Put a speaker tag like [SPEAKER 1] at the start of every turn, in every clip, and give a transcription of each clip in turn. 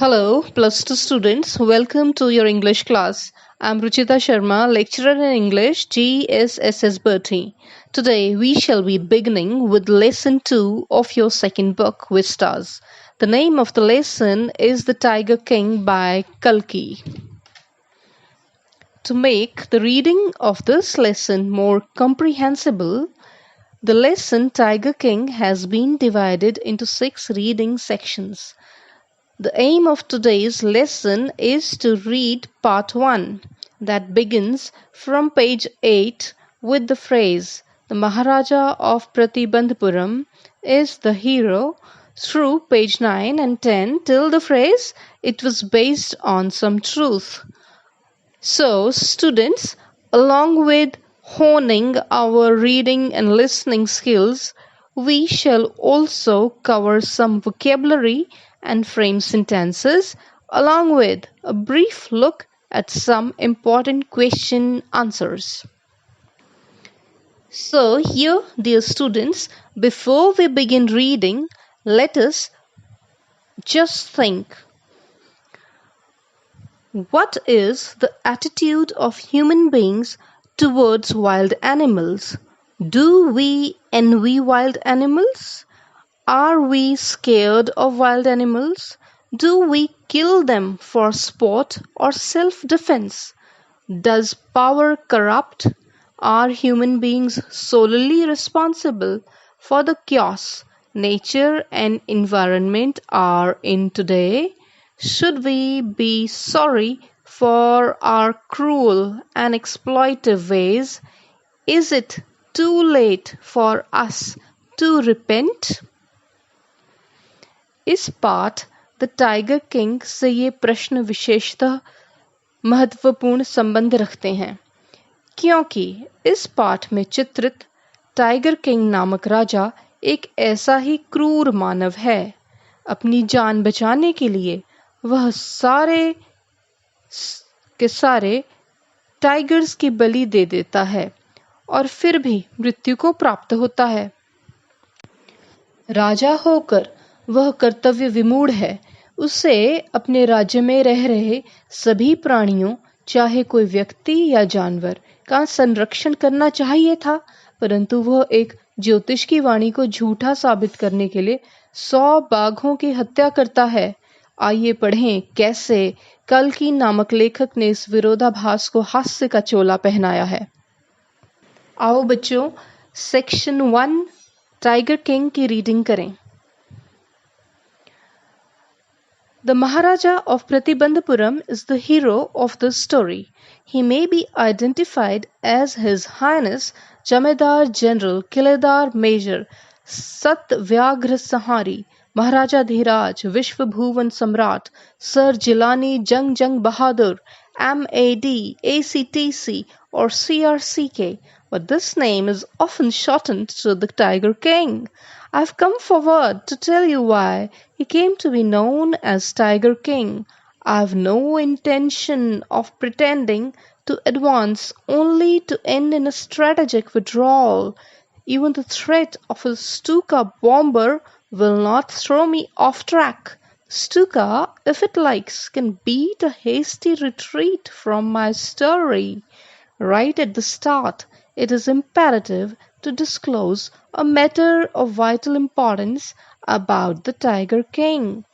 [SPEAKER 1] Hello, plus two students. Welcome to your English class. I'm Ruchita Sharma, lecturer in English, GSSS Bertie. Today we shall be beginning with lesson 2 of your second book, Vistas. The name of the lesson is The Tiger King by Kalki. To make the reading of this lesson more comprehensible, the lesson Tiger King has been divided into 6 reading sections. The aim of today's lesson is to read part 1 that begins from page 8 with the phrase "The Maharaja of Pratibandhapuram is the hero" through page 9 and 10 till the phrase "It was based on some truth." So, students, along with honing our reading and listening skills, we shall also cover some vocabulary and frame sentences, along with a brief look at some important question answers. So, here, dear students, before we begin reading, let us just think. What is the attitude of human beings towards wild animals? Do we envy wild animals? Are we scared of wild animals? Do we kill them for sport or self-defense? Does power corrupt? Are human beings solely responsible for the chaos nature and environment are in today? Should we be sorry for our cruel and exploitive ways? Is it too late for us to repent? इस पाठ the tiger king से ये प्रश्न विशेषतः महत्वपूर्ण संबंध रखते हैं क्योंकि इस पाठ में चित्रित टाइगर किंग नामक राजा एक ऐसा ही क्रूर मानव है। अपनी जान बचाने के लिए वह सारे के सारे टाइगर्स की बलि दे देता है और फिर भी मृत्यु को प्राप्त होता है। राजा होकर वह कर्तव्य विमूढ़ है। उसे अपने राज्य में रह रहे सभी प्राणियों, चाहे कोई व्यक्ति या जानवर, का संरक्षण करना चाहिए था, परंतु वह एक ज्योतिष की वाणी को झूठा साबित करने के लिए 100 बाघों की हत्या करता है। आइए पढ़ें कैसे कल्कि नामक लेखक ने इस विरोधाभास को हास्य का चोला पहनाया है। आओ बच्चों, सेक्शन 1 टाइगर किंग की रीडिंग करें। The Maharaja of Pratibandhapuram is the hero of this story. He may be identified as His Highness Jamedar General Kiledar Major Satyagraha Sahari, Maharaja Dhiraj, Vishwabhuvan Samrat, Sir Jilani Jung Jung Bahadur, MAD, ACTC or CRCK, but this name is often shortened to the Tiger King. I've come forward to tell you why he came to be known as Tiger King. I've no intention of pretending to advance only to end in a strategic withdrawal. Even the threat of a Stuka bomber will not throw me off track. Stuka, if it likes, can beat a hasty retreat from my story. Right at the start, it is imperative to disclose a matter of vital importance about the Tiger King.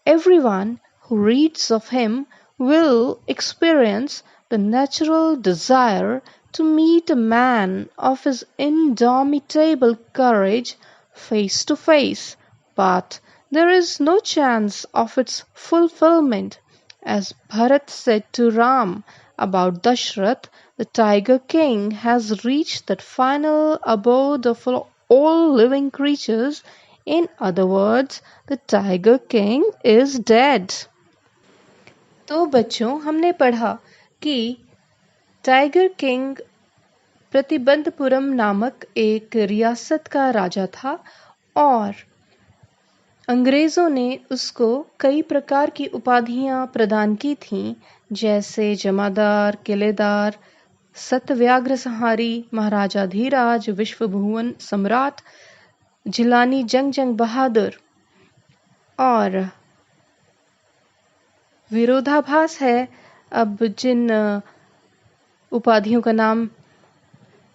[SPEAKER 1] Everyone who reads of him will experience the natural desire to meet a man of his indomitable courage face to face, but there is no chance of its fulfillment. As Bharat said to Ram about Dashrath, the Tiger King has reached that final abode of all living creatures. In other words, the Tiger King is dead. तो बच्चों, हमने पढ़ा कि tiger king Pratibandapuram नामक एक रियासत का राजा था और अंग्रेजों ने उसको कई प्रकार की उपाधियां प्रदान की थीं, जैसे जमादार, किलेदार, सत्यव्याघ्र संहारी, महाराजा धीराज, विश्वभुवन सम्राट, जिलानी जंग जंग बहादुर और विरोधाभास है। अब जिन उपाधियों का नाम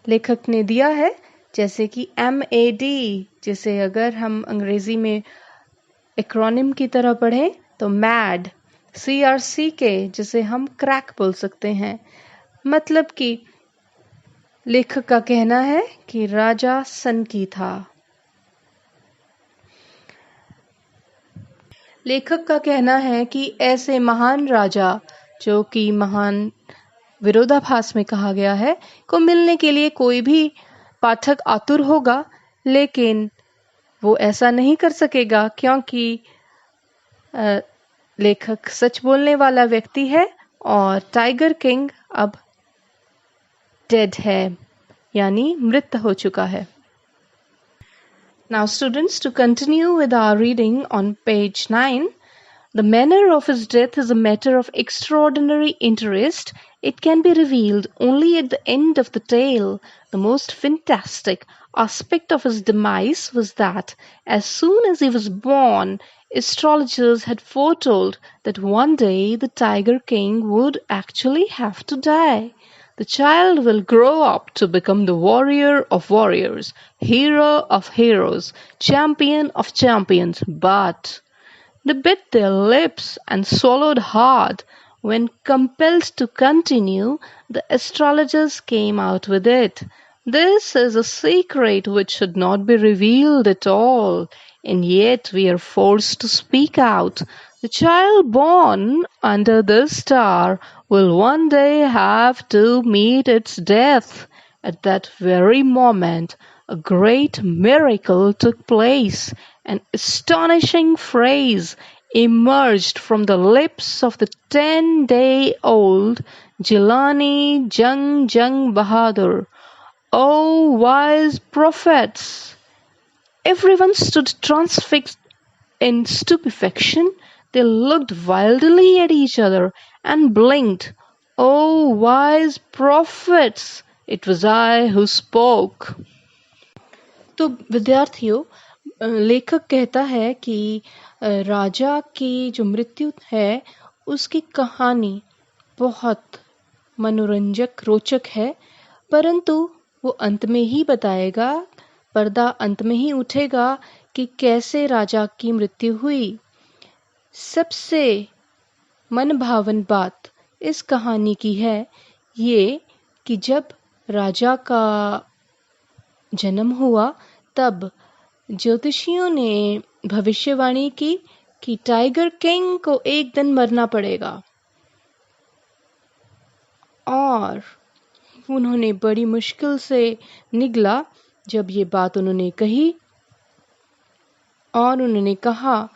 [SPEAKER 1] लेखक ने दिया है, जैसे कि MAD, जिसे अगर हम अंग्रेजी में एक्रोनिम की तरह पढ़ें तो मैड, CRCK, जिसे हम क्रैक बोल सकते हैं। मतलब कि लेखक का कहना है कि राजा सनकी था। लेखक का कहना है कि ऐसे महान राजा, जो कि महान विरोधाभास में कहा गया है, को मिलने के लिए कोई भी पाठक आतुर होगा, लेकिन वो ऐसा नहीं कर सकेगा क्योंकि लेखक सच बोलने वाला व्यक्ति है और टाइगर किंग अब डेड है, यानी मृत हो चुका है। Now students, to continue with our reading on page 9, the manner of his death is a matter of extraordinary interest. It can be revealed only at the end of the tale. The most fantastic aspect of his demise was that, as soon as he was born, astrologers had foretold that one day the Tiger King would actually have to die. The child will grow up to become the warrior of warriors, hero of heroes, champion of champions, but they bit their lips and swallowed hard. When compelled to continue, the astrologers came out with it. This is a secret which should not be revealed at all, and yet we are forced to speak out. The child born under this star will one day have to meet its death. At that very moment, a great miracle took place. An astonishing phrase emerged from the lips of the 10-day-old Jilani Jung Jung Bahadur. "O wise prophets!" Everyone stood transfixed in stupefaction. They looked wildly at each other and blinked. "O wise prophets!" It was I who spoke. तो विद्यार्थियों, लेखक कहता है कि राजा की जो मृत्यु है उसकी कहानी बहुत मनोरंजक, रोचक है, परंतु वो अंत में ही बताएगा, पर्दा अंत में ही उठेगा कि कैसे राजा की मृत्यु हुई। सबसे मनभावन बात इस कहानी की है ये कि जब राजा का जन्म हुआ तब ज्योतिषियों ने भविष्यवाणी की कि टाइगर किंग को एक दिन मरना पड़ेगा, और उन्होंने बड़ी मुश्किल से निगला जब ये बात उन्होंने कही, और उन्होंने कहा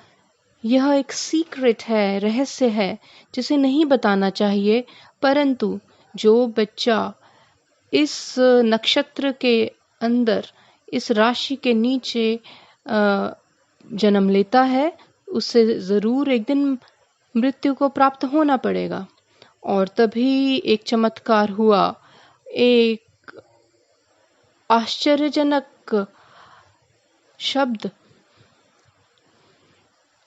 [SPEAKER 1] यह एक सीक्रेट है, रहस्य है, जिसे नहीं बताना चाहिए, परंतु जो बच्चा इस नक्षत्र के अंदर, इस राशि के नीचे जन्म लेता है, उससे जरूर एक दिन मृत्यु को प्राप्त होना पड़ेगा। और तभी एक चमत्कार हुआ। एक आश्चर्यजनक शब्द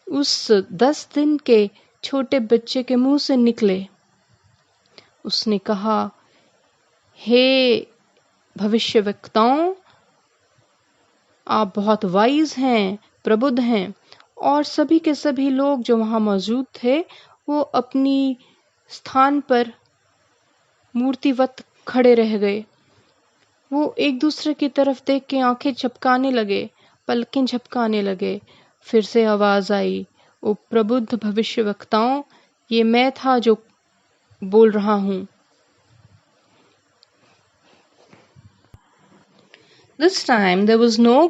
[SPEAKER 1] उस 10 दिन के छोटे बच्चे के मुंह से निकले। उसने कहा, हे भविष्यवक्ताओं, आप बहुत वाइज हैं, प्रबुद्ध हैं। और सभी के सभी लोग जो वहां मौजूद थे वो अपनी स्थान पर मूर्तिवत खड़े रह गए। वो एक दूसरे की तरफ देख के आंखें झपकाने लगे, पलकें झपकाने लगे। फिर से आवाज आई, ओ प्रबुद्ध भविष्यवक्ताओं, ये मैं था जो बोल रहा हूं। This time there were no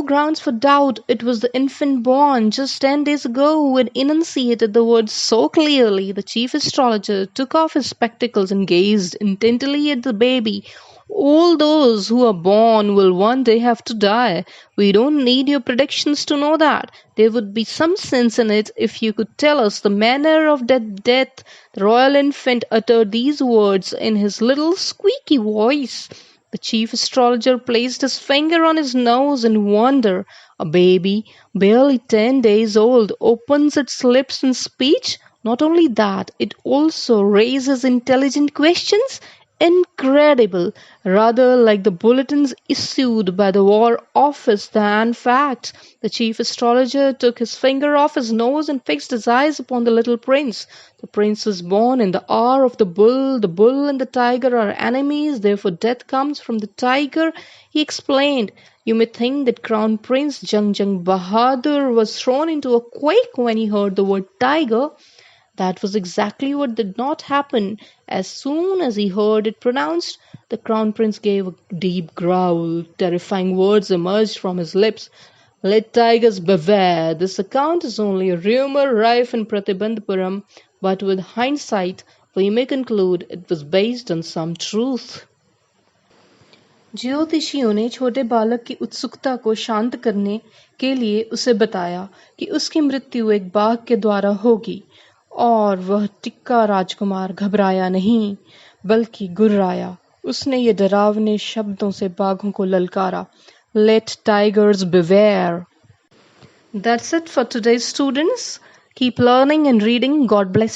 [SPEAKER 1] grounds for doubt. It was the infant born just 10 days ago who had enunciated the words so clearly. The chief astrologer took off his spectacles and gazed intently at the baby. All those who are born will one day have to die. We don't need your predictions to know that. There would be some sense in it if you could tell us the manner of that death. The royal infant uttered these words in his little squeaky voice. The chief astrologer placed his finger on his nose in wonder. A baby, barely 10 days old, opens its lips in speech. Not only that, it also raises intelligent questions. Incredible! Rather like the bulletins issued by the War Office than facts. The chief astrologer took his finger off his nose and fixed his eyes upon the little prince. The prince was born in the hour of the bull. The bull and the tiger are enemies, therefore death comes from the tiger, he explained. You may think that Crown Prince Jung Jung Bahadur was thrown into a quake when he heard the word tiger. That was exactly what did not happen. As soon as he heard it pronounced, the Crown Prince gave a deep growl. Terrifying words emerged from his lips. Let tigers beware. This account is only a rumor rife in Pratibandhapuram, but with hindsight, we may conclude it was based on some truth. ज्योतिषियों ने छोटे बालक की उत्सुकता को शांत करने के लिए उसे बताया कि उसकी मृत्यु एक बाघ के द्वारा होगी, और वह टिक्का राजकुमार घबराया नहीं, बल्कि गुर्राया। उसने ये डरावने शब्दों से बाघों को ललकारा, Let tigers beware. That's it for today, students. Keep learning and reading. God bless.